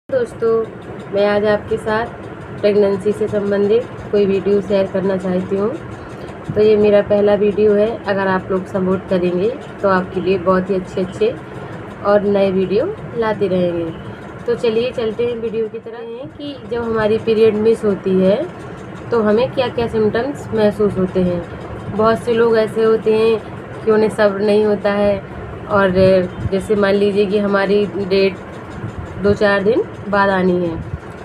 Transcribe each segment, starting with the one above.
दोस्तों, मैं आज आपके साथ प्रेगनेंसी से संबंधित कोई वीडियो शेयर करना चाहती हूँ। तो ये मेरा पहला वीडियो है। अगर आप लोग सपोर्ट करेंगे तो आपके लिए बहुत ही अच्छे और नए वीडियो लाते रहेंगे। तो चलिए चलते हैं वीडियो की तरह। है कि जब हमारी पीरियड मिस होती है तो हमें क्या क्या सिम्टम्स महसूस होते हैं। बहुत से लोग ऐसे होते हैं कि उन्हें सब्र नहीं होता है, और जैसे मान लीजिए कि हमारी डेट 2-4 दिन बाद आनी है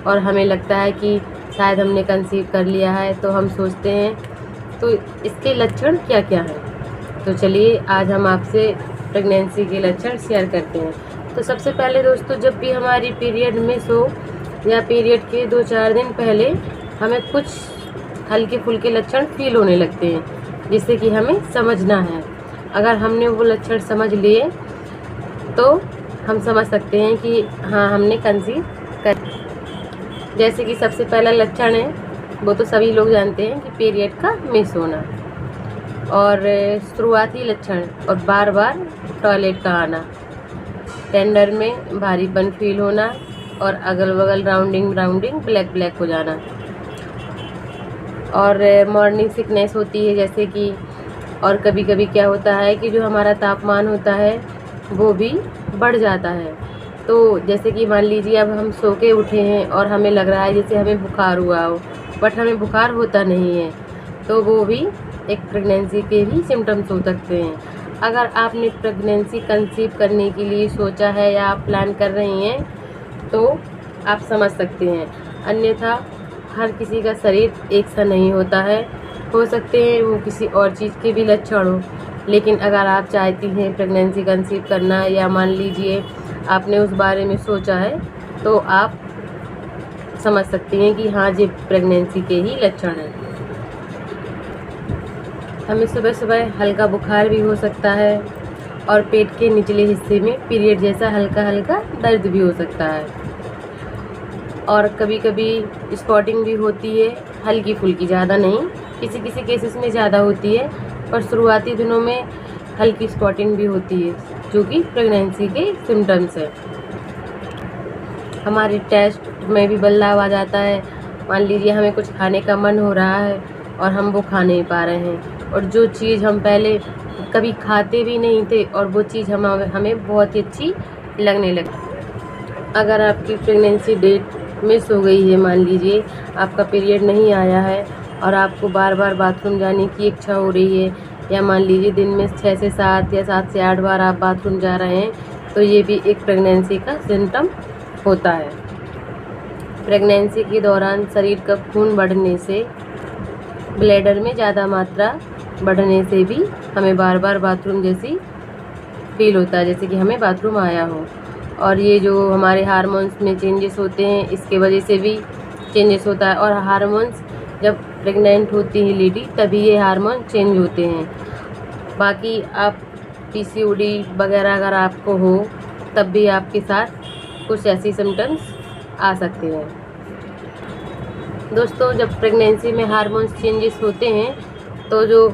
और हमें लगता है कि शायद हमने कंसीव कर लिया है, तो हम सोचते हैं। तो इसके लक्षण क्या क्या हैं, तो चलिए आज हम आपसे प्रेगनेंसी के लक्षण शेयर करते हैं। तो सबसे पहले दोस्तों, जब भी हमारी पीरियड मिस हो या पीरियड के 2-4 दिन पहले हमें कुछ हल्के फुल्के लक्षण फील होने लगते हैं, जिससे कि हमें समझना है। अगर हमने वो लक्षण समझ लिए तो हम समझ सकते हैं कि हाँ, हमने कंसीव कर। जैसे कि सबसे पहला लक्षण है, वो तो सभी लोग जानते हैं कि पीरियड का मिस होना, और शुरुआती लक्षण और बार बार टॉयलेट का आना, टेंडर में भारीपन फील होना, और अगल बगल राउंडिंग ब्लैक हो जाना, और मॉर्निंग सिकनेस होती है जैसे कि। और कभी कभी क्या होता है कि जो हमारा तापमान होता है वो भी बढ़ जाता है। तो जैसे कि मान लीजिए अब हम सो के उठे हैं और हमें लग रहा है जैसे हमें बुखार हुआ हो, बट हमें बुखार होता नहीं है, तो वो भी एक प्रेगनेंसी के ही सिम्टम्स हो सकते हैं। अगर आपने प्रेगनेंसी कंसीव करने के लिए सोचा है या आप प्लान कर रही हैं तो आप समझ सकते हैं। अन्यथा हर किसी का शरीर एक सा नहीं होता है, हो सकते हैं वो किसी और चीज़ के भी लक्षण हो। लेकिन अगर आप चाहती हैं प्रेगनेंसी कंसीव करना, या मान लीजिए आपने उस बारे में सोचा है, तो आप समझ सकती हैं कि हाँ, ये प्रेगनेंसी के ही लक्षण हैं। हमें सुबह सुबह हल्का बुखार भी हो सकता है, और पेट के निचले हिस्से में पीरियड जैसा हल्का हल्का दर्द भी हो सकता है, और कभी कभी स्पॉटिंग भी होती है, हल्की फुल्की, ज़्यादा नहीं। किसी किसी केसेस में ज़्यादा होती है, पर शुरुआती दिनों में हल्की स्पॉटिंग भी होती है, जो कि प्रेगनेंसी के सिम्टम्स है। हमारे टेस्ट में भी बदलाव आ जाता है। मान लीजिए हमें कुछ खाने का मन हो रहा है और हम वो खा नहीं पा रहे हैं, और जो चीज़ हम पहले कभी खाते भी नहीं थे और वो चीज़ हमें बहुत ही अच्छी लगने लगी। अगर आपकी प्रेगनेंसी डेट मिस हो गई है, मान लीजिए आपका पीरियड नहीं आया है और आपको बार बार बाथरूम जाने की इच्छा हो रही है, या मान लीजिए दिन में 6 से 7 या 7 से 8 बार आप बाथरूम जा रहे हैं, तो ये भी एक प्रेगनेंसी का सिम्टम होता है। प्रेगनेंसी के दौरान शरीर का खून बढ़ने से, ब्लैडर में ज़्यादा मात्रा बढ़ने से भी हमें बार बार बाथरूम जैसी फील होता है, जैसे कि हमें बाथरूम आया हो। और ये जो हमारे हार्मोन्स में चेंजेस होते हैं, इसके वजह से भी चेंजेस होता है। और हार्मोन्स जब प्रेग्नेंट होती है लेडी, तभी ये हार्मोन चेंज होते हैं। बाकी आप PCOD वगैरह अगर आपको हो, तब भी आपके साथ कुछ ऐसी सिम्टम्स आ सकते हैं। दोस्तों, जब प्रेगनेंसी में हार्मोन्स चेंजेस होते हैं तो जो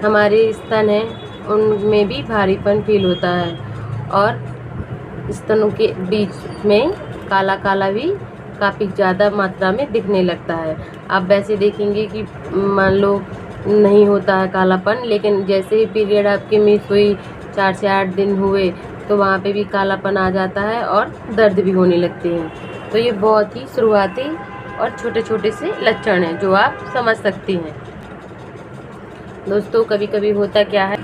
हमारे स्तन हैं उनमें भी भारीपन फील होता है, और स्तनों के बीच में काला काला भी काफ़ी ज़्यादा मात्रा में दिखने लगता है। आप वैसे देखेंगे कि मान लो नहीं होता है कालापन, लेकिन जैसे ही पीरियड आपकी मिस हुई, 4 से 8 दिन हुए, तो वहाँ पे भी कालापन आ जाता है और दर्द भी होने लगते हैं। तो ये बहुत ही शुरुआती और छोटे छोटे से लक्षण हैं जो आप समझ सकती हैं। दोस्तों, कभी कभी होता क्या है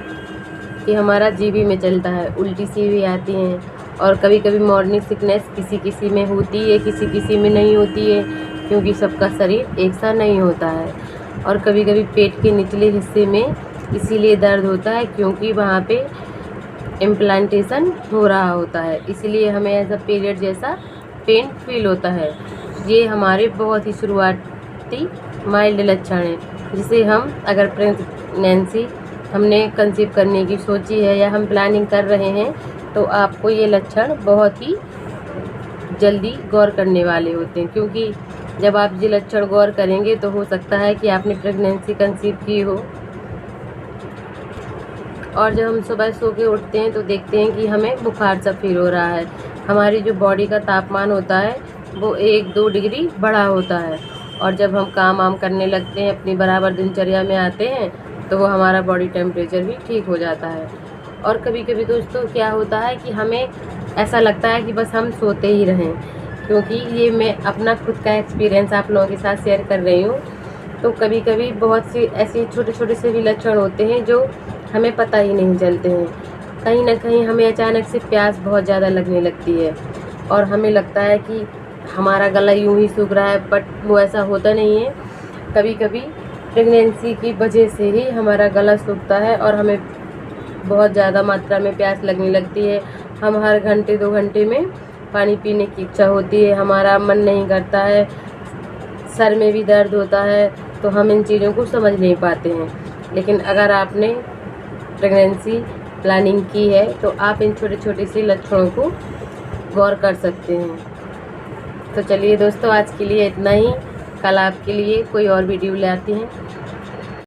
कि हमारा जीभी में चलता है, उल्टी सी भी आती हैं, और कभी कभी मॉर्निंग सिकनेस किसी किसी में होती है, किसी किसी में नहीं होती है, क्योंकि सबका शरीर एक सा नहीं होता है। और कभी कभी पेट के निचले हिस्से में इसीलिए दर्द होता है क्योंकि वहाँ पे इम्प्लांटेशन हो रहा होता है, इसीलिए हमें ऐसा पीरियड जैसा पेन फील होता है। ये हमारे बहुत ही शुरुआती माइल्ड लक्षण हैं, जिसे हम अगर प्रेगनेंसी हमने कंसीव करने की सोची है या हम प्लानिंग कर रहे हैं, तो आपको ये लक्षण बहुत ही जल्दी गौर करने वाले होते हैं। क्योंकि जब आप ये लक्षण गौर करेंगे तो हो सकता है कि आपने प्रेगनेंसी कंसीव की हो, और जब हम सुबह सो के उठते हैं तो देखते हैं कि हमें बुखार सा फील हो रहा है। हमारी जो बॉडी का तापमान होता है वो 1-2 डिग्री बढ़ा होता है। और जब हम काम वाम करने लगते हैं, अपनी बराबर दिनचर्या में आते हैं, तो वो हमारा बॉडी टेम्परेचर भी ठीक हो जाता है। और कभी-कभी दोस्तों क्या होता है कि हमें ऐसा लगता है कि बस हम सोते ही रहें, क्योंकि ये मैं अपना खुद का एक्सपीरियंस आप लोगों के साथ शेयर कर रही हूँ। तो कभी-कभी बहुत सी ऐसी छोटे-छोटे से भी लक्षण होते हैं जो हमें पता ही नहीं चलते हैं। कहीं न कहीं हमें अचानक से प्यास बहुत ज़्यादा लगने लगती है और हमें लगता है कि हमारा गला यूँ ही सूख रहा है, बट वो ऐसा होता नहीं है। कभी-कभी प्रेगनेंसी की वजह से ही हमारा गला सूखता है और हमें बहुत ज़्यादा मात्रा में प्यास लगने लगती है। हम हर घंटे 2 घंटे में पानी पीने की इच्छा होती है, हमारा मन नहीं करता है, सर में भी दर्द होता है। तो हम इन चीज़ों को समझ नहीं पाते हैं। लेकिन अगर आपने प्रेगनेंसी प्लानिंग की है तो आप इन छोटे-छोटे से लक्षणों को गौर कर सकते हैं। तो चलिए दोस्तों, आज के लिए इतना ही। कल आपके लिए कोई और वीडियो ले आती हैं।